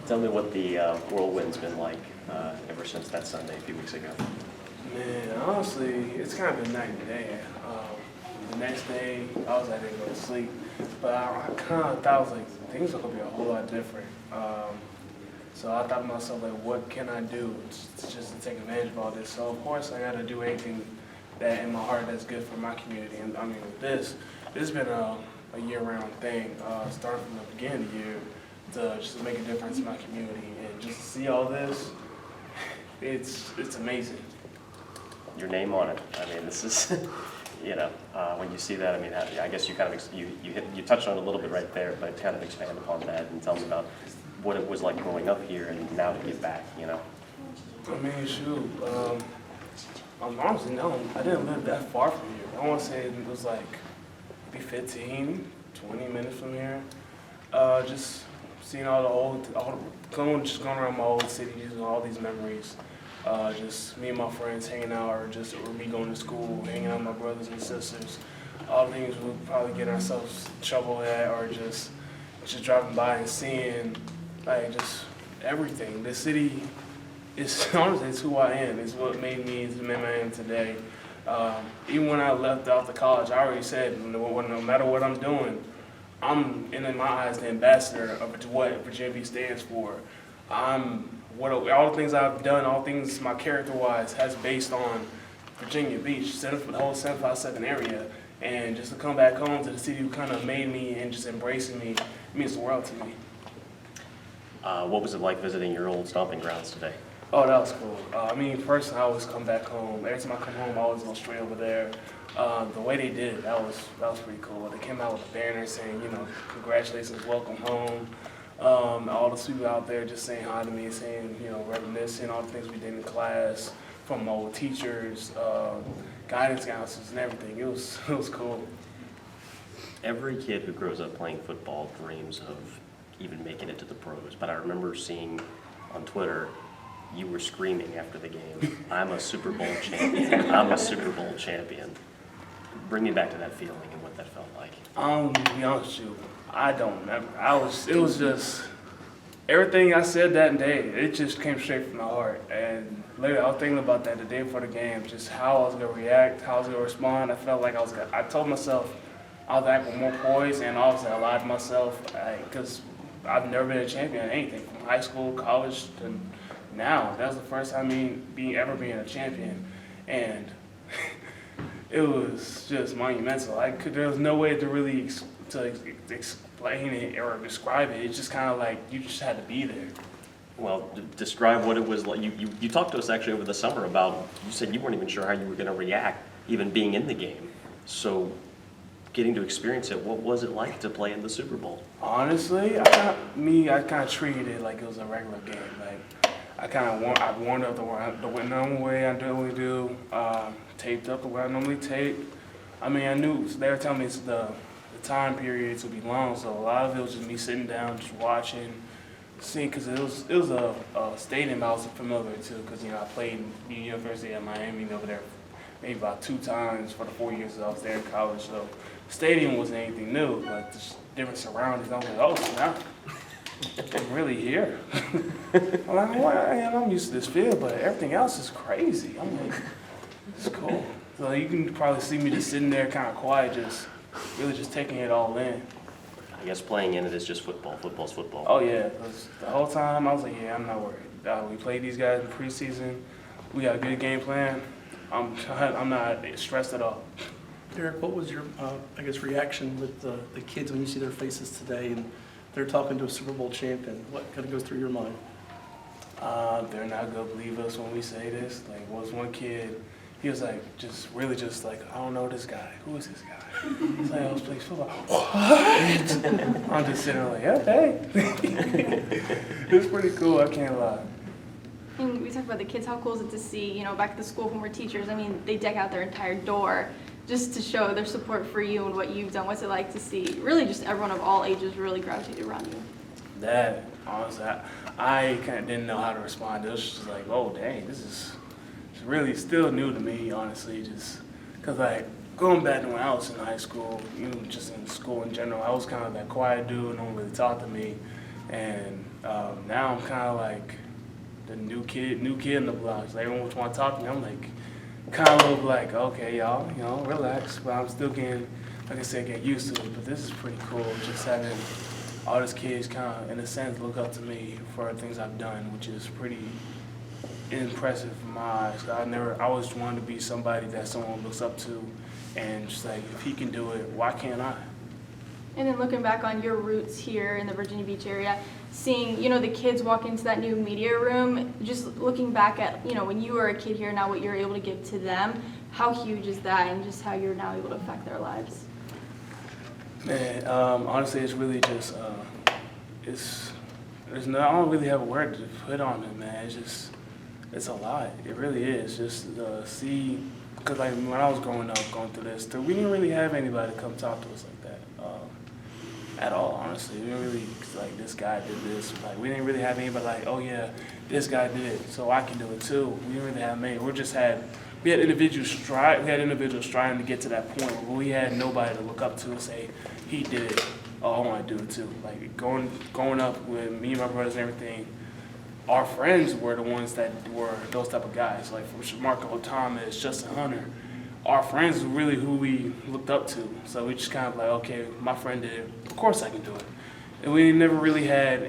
Tell me what the whirlwind's been like ever since that Sunday a few weeks ago. Man, honestly, it's kind of been night and day. The next day, I was ready to go to sleep, but I kind of thought, I was like, things are going to be a whole lot different. So I thought to myself, like, what can I do just to take advantage of all this? So, of course, I got to do anything that in my heart that's good for my community. And I mean, with this has been a year-round thing, starting from the beginning of the year to just make a difference in my community. And just to see all this, it's amazing. Your name on it. I mean, this is, when you see that, I mean, I guess you kind of you touched on it a little bit right there, but kind of expand upon that and tell me about what it was like growing up here and now to get back. I mean, shoot. Honestly, no, I didn't live that far from here. I want to say it was like maybe 15, 20 minutes from here. Just seeing going around my old city, using all these memories. Just me and my friends hanging out, or me going to school, hanging out with my brothers and sisters. All things we'll probably get ourselves in trouble at, or just driving by and seeing, like, just everything. The city is, honestly, it's who I am. It's what made me the man I am today. Even when I left out the college, I already said, no matter what I'm doing, I'm, in my eyes, the ambassador of what Virginia Beach stands for. All the things I've done, all things my character-wise, has based on Virginia Beach, the whole 757 area. And just to come back home to the city who kind of made me and just embracing me, it means the world to me. What was it like visiting your old stomping grounds today? Oh, that was cool. First I always come back home. Every time I come home, I always go straight over there. The way they did it, that was pretty cool. They came out with a banner saying, congratulations, welcome home. All the people out there just saying hi to me, saying, reminiscing all the things we did in class, from old teachers, guidance counselors, and everything. It was cool. Every kid who grows up playing football dreams of even making it to the pros, but I remember seeing on Twitter you were screaming after the game, "I'm a Super Bowl champion! I'm a Super Bowl champion!" Bring me back to that feeling and what that felt like. To be honest with you, I don't remember. It was just everything I said that day. It just came straight from my heart. And later, I was thinking about that the day before the game, just how I was gonna react, how I was gonna respond. I felt like I told myself I was acting with more poise, and obviously I lied to myself because I've never been a champion in anything from high school, college to now. That was the first time ever being a champion, and it was just monumental. There was no way to really explain it or describe it. It's just kind of like you just had to be there. Well, describe what it was like. You talked to us actually over the summer about, you said you weren't even sure how you were going to react, even being in the game. So getting to experience it, what was it like to play in the Super Bowl? Honestly, I kind of treated it like it was a regular game. Like I warmed up the normal way I normally do, taped up the way I normally tape. I knew they were telling me the time period to be long, so a lot of it was just me sitting down, just watching, seeing, because it was a stadium I was familiar to, because I played at the University of Miami over there maybe about 2 times for the 4 years that I was there in college. So stadium wasn't anything new, but just different surroundings. I was like, oh snap, I'm really here. I'm like, I'm used to this field, but everything else is crazy. I'm like, it's cool. So you can probably see me just sitting there kind of quiet, just really just taking it all in. I guess playing in it is just football. Football's football. Oh yeah, the whole time I was like, yeah, I'm not worried. We played these guys in preseason. We got a good game plan. I'm not stressed at all. Derrick, what was your, reaction with the kids when you see their faces today and they're talking to a Super Bowl champion? What kind of goes through your mind? They're not gonna believe us when we say this. Like, was one kid, he was like, just like, I don't know this guy. Who is this guy? He's like, I was playing football. What? I'm just sitting there like, okay. It's pretty cool, I can't lie. And we talked about the kids, how cool is it to see, back at the school from our teachers, they deck out their entire door just to show their support for you and what you've done. What's it like to see really just everyone of all ages really gravitate around you? That, honestly, I kind of didn't know how to respond. It was just like, oh, dang, this is really still new to me, honestly, just because, going back to when I was in high school, just in school in general, I was kind of that quiet dude, no one really talked to me. And now I'm kind of like the new kid in the block. So everyone want to talk to me. I'm like, kind of like, okay, y'all, relax. But I'm still getting, like I said, getting used to it. But this is pretty cool, just having all these kids kind of, in a sense, look up to me for things I've done, which is pretty impressive in my eyes. I always wanted to be somebody that someone looks up to, and just like, if he can do it, why can't I? And then looking back on your roots here in the Virginia Beach area, seeing, the kids walk into that new media room, just looking back at, when you were a kid here, now what you're able to give to them, how huge is that, and just how you're now able to affect their lives? Man, honestly, it's really just, I don't really have a word to put on it, man. It's a lot. It really is. Just see, because like when I was growing up, going through this, we didn't really have anybody to come talk to us like that. At all, honestly. We didn't really, like, this guy did this. Like, we didn't really have anybody like, oh yeah, this guy did it, so I can do it too. We didn't really have many. We had individuals striving to get to that point where we had nobody to look up to and say, he did it, oh, I want to do it too. Like, growing up with me and my brothers and everything, our friends were the ones that were those type of guys. Like, from Marco Thomas, Justin Hunter, our friends were really who we looked up to. So we just kind of like, okay, my friend did it, of course I can do it. And we never really had,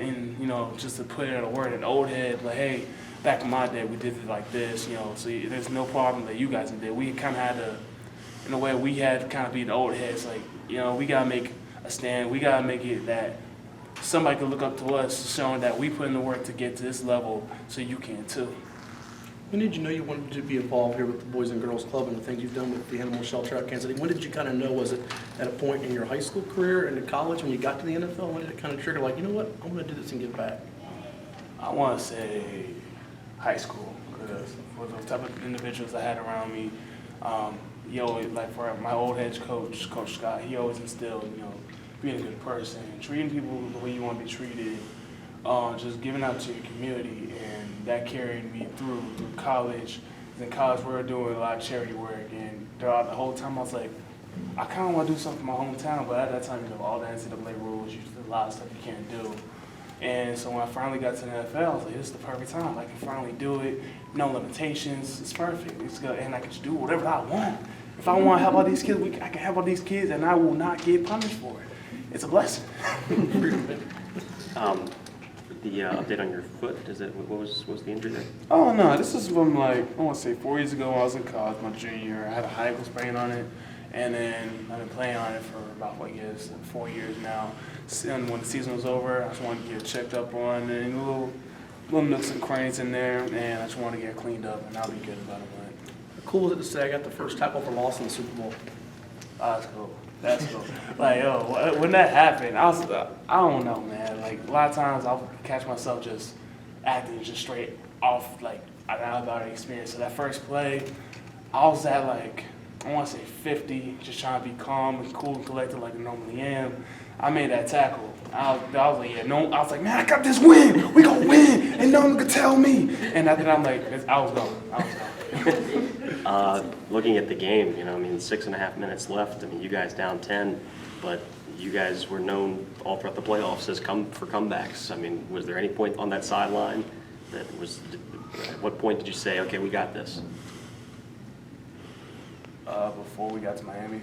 just to put it in a word, an old head, like, hey, back in my day, we did it like this, so there's no problem that you guys did. We kind of had to, in a way, we had to kind of be the old heads, like, we got to make a stand. We got to make it that somebody could look up to us, showing that we put in the work to get to this level, so you can too. When did you know you wanted to be involved here with the Boys and Girls Club and the things you've done with the animal shelter at Kansas City? When did you kind of know? Was it at a point in your high school career, into college, when you got to the NFL? When did it kind of trigger, like, you know what, I'm going to do this and give back? I want to say high school, because for the type of individuals I had around me, like for my old head coach, Coach Scott, he always instilled, being a good person, treating people the way you want to be treated, just giving out to your community, and that carried me through college. In college, we were doing a lot of charity work, and throughout the whole time, I was like, I kind of want to do something for my hometown, but at that time, all the NCAA rules, there's a lot of stuff you can't do. And so when I finally got to the NFL, I was like, this is the perfect time. I can finally do it, no limitations, it's perfect. It's good, and I can just do whatever I want. If I want to help out these kids, I can help out these kids, and I will not get punished for it. It's a blessing. The update on your foot, what was the injury there? Oh no, this is from I want to say 4 years ago when I was in college, my junior year. I had a high ankle sprain on it, and then I've been playing on it for about 4 years now. And when the season was over, I just wanted to get checked up on, and little nooks and crannies in there, and I just wanted to get cleaned up, and I'll be good about it. How cool was it to say I got the first tackle for loss in the Super Bowl? That's cool. That's cool. When that happened, I don't know, man. Like, a lot of times I'll catch myself just acting just straight off, like, out of our experience. So that first play, I was at, I want to say 50, just trying to be calm and cool and collected like I normally am. I made that tackle. I was like, I was like, man, I got this win. We gonna win, and no one could tell me. And after that, I'm like, I was gone. Looking at the game, 6.5 minutes left. You guys down 10, but you guys were known all throughout the playoffs as for comebacks. Was there any point on that sideline at what point did you say, okay, we got this? Before we got to Miami.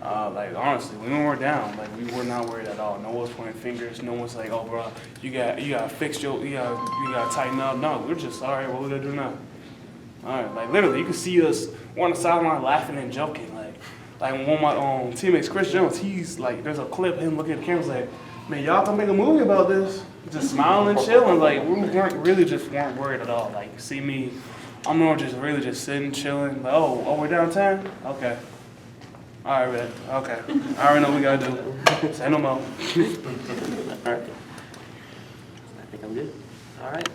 Honestly, when we were down, we were not worried at all. No one was pointing fingers. No one's like, oh, bro, you gotta fix you gotta tighten up. No, we're just, all right, what we gonna do now? All right, literally, you can see us on the sideline laughing and joking. Like one of my teammates, Chris Jones, he's there's a clip of him looking at the camera, like, man, y'all can make a movie about this. Just smiling and chilling. We weren't worried at all. See me, I'm more just really just sitting, chilling. Oh, we're down 10? Okay. All right, man. Okay. I already know what we gotta do. Say no more. All right. I think I'm good. All right.